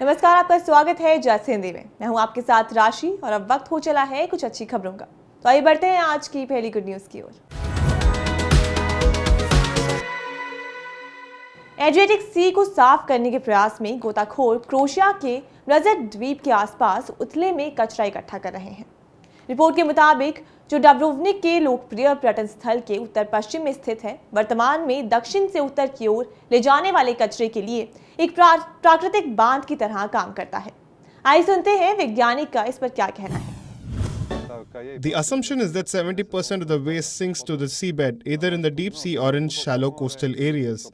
नमस्कार, आपका स्वागत है जस हिंदी में। मैं हूं आपके साथ राशि और अब वक्त हो चला है कुछ अच्छी खबरों का। तो आइए बढ़ते हैं आज की पहली गुड न्यूज की ओर। एड्रियाटिक सी को साफ करने के प्रयास में गोताखोर क्रोएशिया के रज़ेट द्वीप के आसपास उथले में कचरा इकट्ठा कर रहे हैं। रिपोर्ट के मुताबिक जो डब्रोवनिक के लोकप्रिय पर्यटन स्थल के उत्तर पश्चिम में स्थित है, वर्तमान में दक्षिण से उत्तर की ओर ले जाने वाले कचरे के लिए एक प्राकृतिक बांध की तरह काम करता है। आइए सुनते हैं वैज्ञानिक का इस पर क्या कहना है। The assumption is that 70% of the waste sinks to the seabed, either in the deep sea or in shallow coastal areas.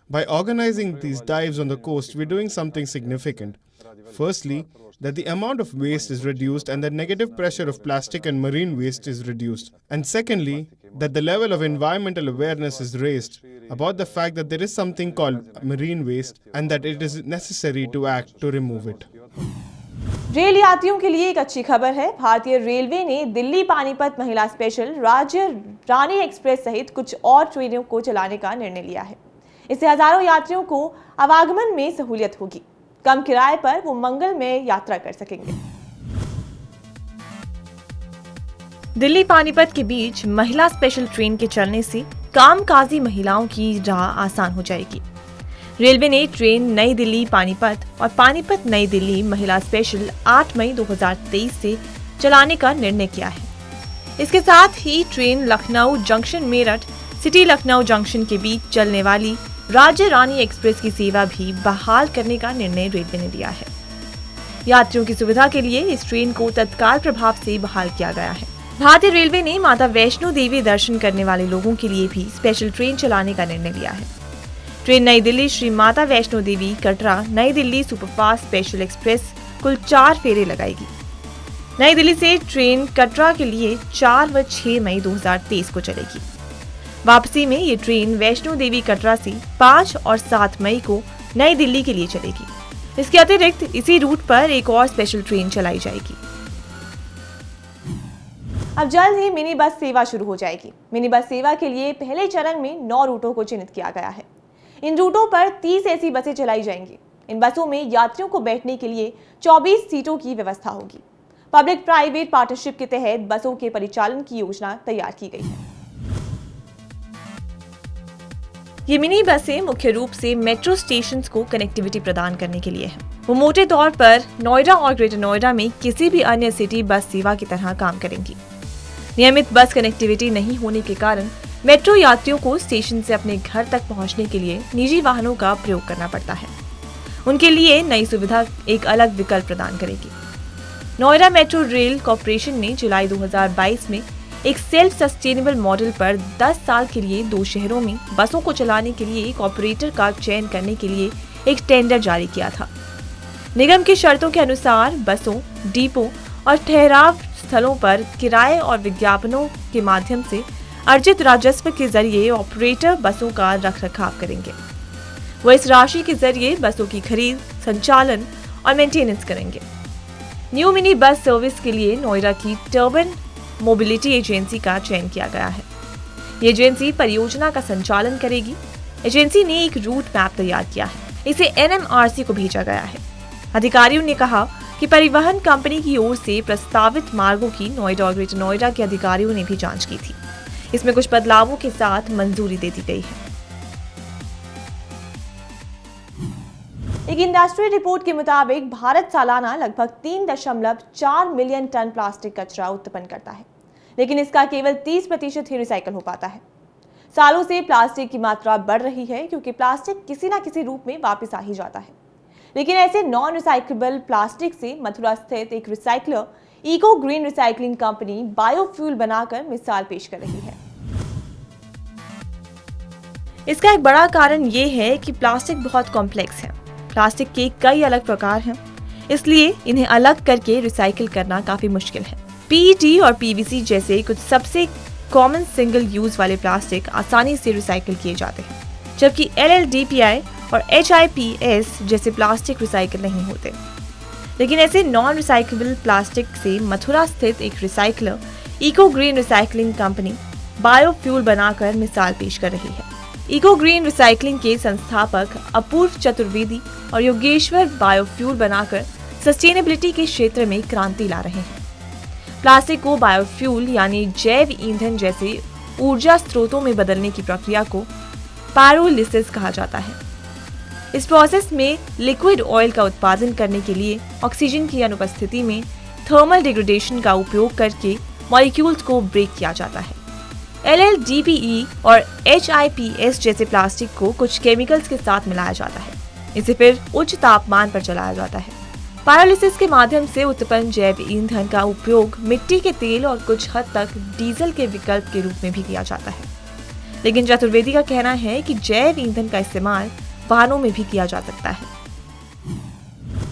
By organizing these dives on the coast, we're doing something significant. Firstly, that the amount of waste is reduced and the negative pressure of plastic and marine waste is reduced. And secondly, that the level of environmental awareness is raised about the fact that there is something called marine waste and that it is necessary to act to remove it. Rail यात्रियों के लिए एक अच्छी खबर है। भारतीय railway ने दिल्ली पानीपत महिला स्पेशल राज्य रानी एक्सप्रेस सहित कुछ और ट्रेनों को चलाने का निर्णय लिया है। इससे हजारों यात्रियों को आवागमन में सहूलियत होगी। कम किराए पर वो मंगल में यात्रा कर सकेंगे। दिल्ली पानीपत के बीच महिला स्पेशल ट्रेन के चलने से कामकाजी महिलाओं की राह आसान हो जाएगी। रेलवे ने ट्रेन नई दिल्ली पानीपत और पानीपत नई दिल्ली महिला स्पेशल 8 मई 2023 से चलाने का निर्णय किया है। इसके साथ ही train Lucknow junction Meerut city Lucknow junction के बीच चलने वाली राज्य रानी एक्सप्रेस की सेवा भी बहाल करने का निर्णय रेलवे ने लिया है। यात्रियों की सुविधा के लिए इस ट्रेन को तत्काल प्रभाव से बहाल किया गया है। भारतीय रेलवे ने माता वैष्णो देवी दर्शन करने वाले लोगों के लिए भी स्पेशल ट्रेन चलाने का निर्णय लिया है। ट्रेन नई दिल्ली श्री माता वैष्णो देवी कटरा नई दिल्ली सुपरफास्ट स्पेशल एक्सप्रेस कुल 4 फेरे लगाएगी। नई दिल्ली से ट्रेन कटरा के लिए 4 व 6 मई 2023 को चलेगी। वापसी में ये ट्रेन वैष्णो देवी कटरा से 5 और 7 मई को नई दिल्ली के लिए चलेगी। इसके अतिरिक्त इसी रूट पर एक और स्पेशल ट्रेन चलाई जाएगी। अब जल्द ही मिनी बस सेवा शुरू हो जाएगी। मिनी बस सेवा के लिए पहले चरण में 9 रूटों को चिन्हित किया गया है। इन रूटों पर 30 ऐसी बसें चलाई जाएंगी। इन बसों में यात्रियों को बैठने के लिए 24 सीटों की व्यवस्था होगी। पब्लिक प्राइवेट पार्टनरशिप के तहत बसों के परिचालन की योजना तैयार की गई है। ये मिनी बसें मुख्य रूप से मेट्रो स्टेशंस को कनेक्टिविटी प्रदान करने के लिए है। वो मोटे तौर पर नोएडा और ग्रेटर नोएडा में किसी भी अन्य सिटी बस सेवा की तरह काम करेंगी। नियमित बस कनेक्टिविटी नहीं होने के कारण मेट्रो यात्रियों को स्टेशन से अपने घर तक पहुंचने के लिए निजी वाहनों का प्रयोग करना पड़ता है। उनके लिए नई सुविधा एक अलग विकल्प प्रदान करेगी। नोएडा मेट्रो रेल कॉर्पोरेशन ने जुलाई 2022 में एक सेल्फ सस्टेनेबल मॉडल पर 10 साल के लिए 2 शहरों में बसों को चलाने के लिए एक ऑपरेटर का चयन करने के लिए एक टेंडर जारी किया था। निगम की शर्तों के अनुसार बसों, डिपो और ठहराव स्थलों पर किराए और विज्ञापनों के माध्यम से अर्जित राजस्व के जरिए ऑपरेटर बसों का रखरखाव करेंगे। वो इस राशि के जरिए बसों की खरीद, संचालन और मेंटेनेंस करेंगे। न्यू मिनी बस सर्विस के लिए नोएडा की टर्बन मोबिलिटी एजेंसी का चयन किया गया है। ये एजेंसी परियोजना का संचालन करेगी। एजेंसी ने एक रूट मैप तैयार किया है। इसे NMRC को भेजा गया है। अधिकारियों ने कहा कि परिवहन कंपनी की ओर से प्रस्तावित मार्गों की नोएडा और ग्रेटर नोएडा के अधिकारियों ने भी जांच की थी। इसमें कुछ बदलावों के साथ मंजूरी दे दी गई है। एक इंडस्ट्री रिपोर्ट के मुताबिक भारत सालाना लगभग 3.4 मिलियन टन प्लास्टिक कचरा उत्पन्न करता है, लेकिन इसका केवल 30% ही रिसाइकल हो पाता है। सालों से प्लास्टिक की मात्रा बढ़ रही है क्योंकि प्लास्टिक किसी न किसी रूप में वापस आ ही जाता है। लेकिन ऐसे नॉन रिसाइकेबल प्लास्टिक से मथुरा स्थित एक recycler eco green recycling company biofuel बनाकर मिसाल पेश कर रही है। इसका एक बड़ा कारण ये है कि प्लास्टिक बहुत कॉम्प्लेक्स है। प्लास्टिक के कई अलग प्रकार हैं, इसलिए इन्हें अलग करके रिसाइकिल करना काफी मुश्किल है। PET और PVC जैसे कुछ सबसे कॉमन सिंगल यूज वाले प्लास्टिक आसानी से रिसाइकिल किए जाते हैं, जबकि LLDPI और HIPS जैसे प्लास्टिक रिसाइकिल नहीं होते। लेकिन ऐसे नॉन रिसाइकेबल प्लास्टिक से मथुरा स्थित एक recycler eco green recycling company biofuel बनाकर मिसाल पेश कर रही है। इको ग्रीन रिसाइकलिंग के संस्थापक अपूर्व चतुर्वेदी और योगेश्वर बायोफ्यूल बनाकर सस्टेनेबिलिटी के क्षेत्र में क्रांति ला रहे हैं। प्लास्टिक को बायोफ्यूल यानी जैव ईंधन जैसे ऊर्जा स्रोतों में बदलने की प्रक्रिया को पायरोलिसिस कहा जाता है। इस प्रोसेस में लिक्विड ऑयल का उत्पादन करने के लिए ऑक्सीजन की अनुपस्थिति में थर्मल डिग्रेडेशन का उपयोग करके मॉलिक्यूल्स को ब्रेक किया जाता है। LLDPE और HIPS जैसे प्लास्टिक को कुछ केमिकल्स के साथ मिलाया जाता है। इसे फिर उच्च तापमान पर जलाया जाता है। पायरोलिसिस के माध्यम से उत्पन्न जैव ईंधन का उपयोग मिट्टी के तेल और कुछ हद तक डीजल के विकल्प के रूप में भी किया जाता है। लेकिन चतुर्वेदी का कहना है कि जैव ईंधन का इस्तेमाल वाहनों में भी किया जा सकता है।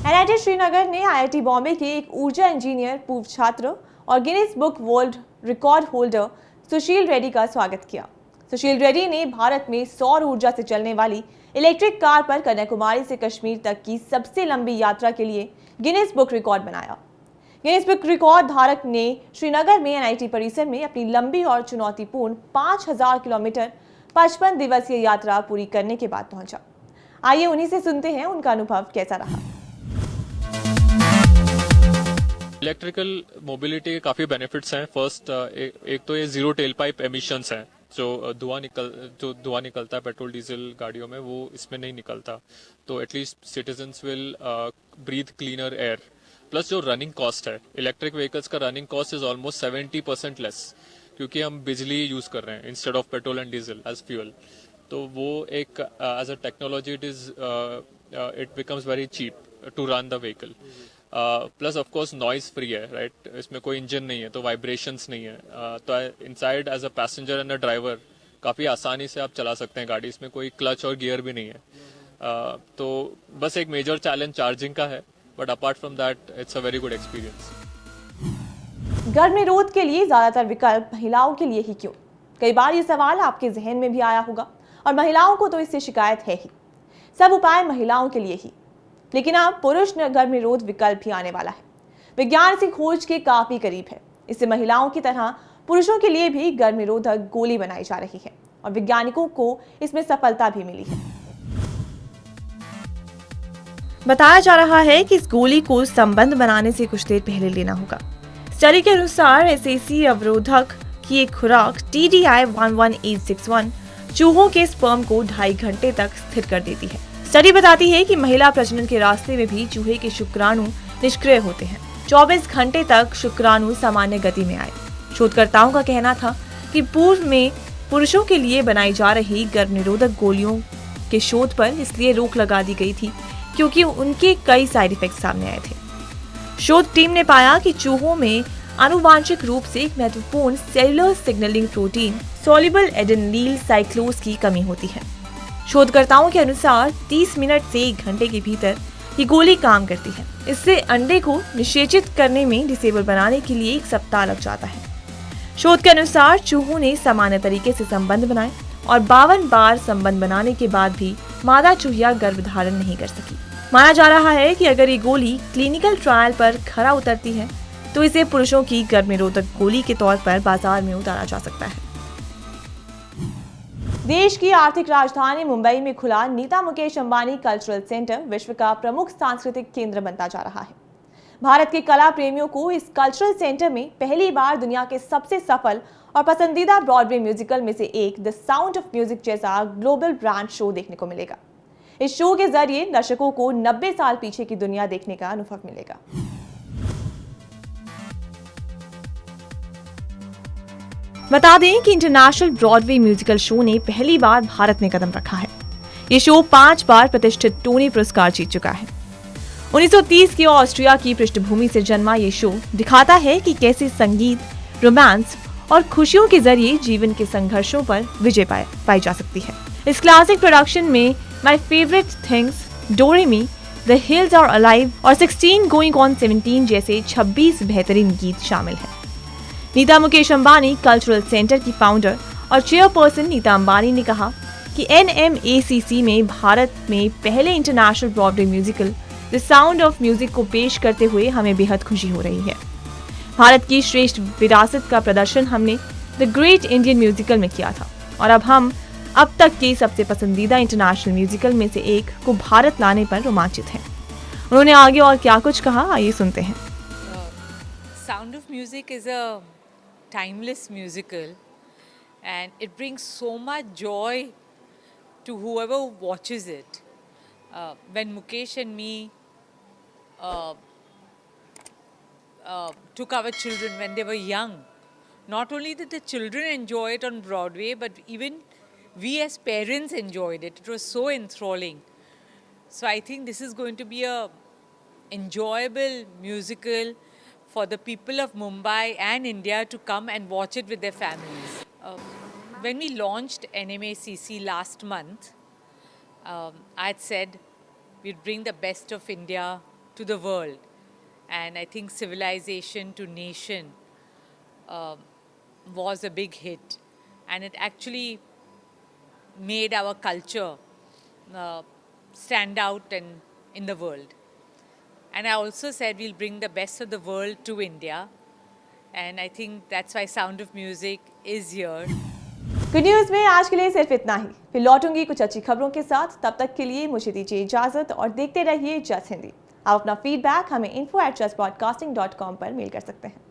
NIT श्रीनगर ने IIT बॉम्बे के एक ऊर्जा इंजीनियर, पूर्व छात्र और Guinness book world record holder Sushil Reddy का स्वागत किया। सुशील रेड्डी ने भारत में सौर ऊर्जा से चलने वाली इलेक्ट्रिक कार पर कन्याकुमारी से कश्मीर तक की सबसे लंबी यात्रा के लिए गिनीज बुक रिकॉर्ड बनाया। गिनीज बुक रिकॉर्ड धारक ने श्रीनगर में NIT परिसर में अपनी लंबी और चुनौतीपूर्ण 5000 किलोमीटर 55 दिवसीय यात्रा पूरी करने के बाद पहुंचा। आइए उन्हीं से सुनते हैं उनका अनुभव कैसा रहा। इलेक्ट्रिकल मोबिलिटी के काफ़ी बेनिफिट्स हैं। फर्स्ट एक तो ये जीरो टेल पाइप एमिशंस हैं, जो धुआं निकलता है पेट्रोल डीजल गाड़ियों में, वो इसमें नहीं निकलता। तो at least citizens will breathe cleaner air. Plus जो रनिंग कॉस्ट है, इलेक्ट्रिक व्हीकल्स का running cost is almost 70% less, क्योंकि हम बिजली यूज कर रहे हैं instead of petrol and diesel as fuel. तो वो एक as a technology it becomes very cheap to run the vehicle. Plus of course noise free है, राइट? इसमें कोई इंजन नहीं है तो वाइब्रेशंस नहीं है। तो inside as a passenger and a driver काफ़ी आसानी से आप चला सकते हैं गाड़ी। इसमें कोई क्लच और गियर भी नहीं है। तो बस एक मेजर चैलेंज चार्जिंग का है, but apart from that it's a very good experience. गर्भ निरोध के लिए ज्यादातर विकल्प महिलाओं के लिए ही क्यों? कई बार ये सवाल आपके जहन में भी आया होगा, और महिलाओं को तो इससे शिकायत है ही। सब उपाय महिलाओं के लिए ही, लेकिन अब पुरुष गर्भ निरोध विकल्प भी आने वाला है। विज्ञान इसी खोज के काफी करीब है। इससे महिलाओं की तरह पुरुषों के लिए भी गर्भ निरोधक गोली बनाई जा रही है, और वैज्ञानिकों को इसमें सफलता भी मिली है। बताया जा रहा है कि इस गोली को संबंध बनाने से कुछ देर पहले लेना होगा। स्टडी के अनुसार SAC अवरोधक की एक खुराक TDI 11861 चूहों के स्पर्म को 2.5 घंटे तक स्थिर कर देती है। स्टडी बताती है कि महिला प्रजनन के रास्ते में भी चूहे के शुक्राणु निष्क्रिय होते हैं। 24 घंटे तक शुक्राणु सामान्य गति में आए। शोधकर्ताओं का कहना था कि पूर्व में पुरुषों के लिए बनाई जा रही गर्भ निरोधक गोलियों के शोध पर इसलिए रोक लगा दी गई थी क्योंकि उनके कई साइड इफेक्ट सामने आए थे। शोध टीम ने पाया कि चूहों में आनुवांशिक रूप से एक महत्वपूर्ण cellular signalling protein soluble एडेनिल cyclos की कमी होती है। शोधकर्ताओं के अनुसार 30 मिनट से 1 घंटे के भीतर ये गोली काम करती है। इससे अंडे को निषेचित करने में डिसेबल बनाने के लिए 1 सप्ताह लग जाता है। शोध के अनुसार चूहों ने सामान्य तरीके से संबंध बनाए और 52 बार संबंध बनाने के बाद भी मादा चूहिया गर्भ धारण नहीं कर सकी। माना जा रहा है कि अगर ये गोली क्लिनिकल ट्रायल पर खरा उतरती है तो इसे पुरुषों की गर्भ निरोधक गोली के तौर पर बाजार में उतारा जा सकता है। देश की आर्थिक राजधानी मुंबई में खुला नीता मुकेश अंबानी कल्चरल सेंटर विश्व का प्रमुख सांस्कृतिक केंद्र बनता जा रहा है। भारत के कला प्रेमियों को इस कल्चरल सेंटर में पहली बार दुनिया के सबसे सफल और पसंदीदा ब्रॉडवे म्यूजिकल में से एक द साउंड ऑफ म्यूजिक जैसा ग्लोबल ब्रांड शो देखने को मिलेगा। इस शो के जरिए दर्शकों को 90 साल पीछे की दुनिया देखने का अनुभव मिलेगा। बता दें कि इंटरनेशनल ब्रॉडवे म्यूजिकल शो ने पहली बार भारत में कदम रखा है। ये शो 5 बार प्रतिष्ठित टोनी पुरस्कार जीत चुका है। 1930 की ऑस्ट्रिया की पृष्ठभूमि से जन्मा ये शो दिखाता है कि कैसे संगीत, रोमांस और खुशियों के जरिए जीवन के संघर्षों पर विजय पाई जा सकती है। इस क्लासिक प्रोडक्शन में my favourite things, do re mi, the hills are alive और 16 गोइंग ऑन 17 जैसे 26 बेहतरीन गीत शामिल हैं। नीता मुकेश अंबानी कल्चरल सेंटर की फाउंडर और चेयरपर्सन नीता अंबानी ने कहा कि NMACC में भारत में पहले international Broadway musical the sound of music को पेश करते हुए हमें बेहद खुशी हो रही है। भारत की श्रेष्ठ विरासत का प्रदर्शन हमने द ग्रेट इंडियन म्यूजिकल में किया था और अब हम अब तक की सबसे पसंदीदा इंटरनेशनल म्यूजिकल में से एक को भारत लाने पर रोमांचित हैं। उन्होंने आगे और क्या कुछ कहा, आइए सुनते हैं। Sound of Music is a timeless musical, and it brings so much joy to whoever watches it. When Mukesh and me took our children when they were young, not only did the children enjoy it on Broadway, but even we as parents enjoyed it. It was so enthralling. So I think this is going to be a enjoyable musical for the people of Mumbai and India to come and watch it with their families. When we launched NMACC last month, I had said we'd bring the best of India to the world. And I think Civilization to Nation was a big hit. And it actually made our culture stand out in the world. And I also said we'll bring the best of the world to India. And I think that's why Sound of Music is here. Good news में आज के लिए सिर्फ इतना ही। फिर लौटूंगी कुछ अच्छी खबरों के साथ। तब तक के लिए मुझे दीजिए इजाजत और देखते रहिए जस्ट हिंदी। आप अपना फीडबैक हमें info@justbroadcasting.com पर मेल कर सकते हैं।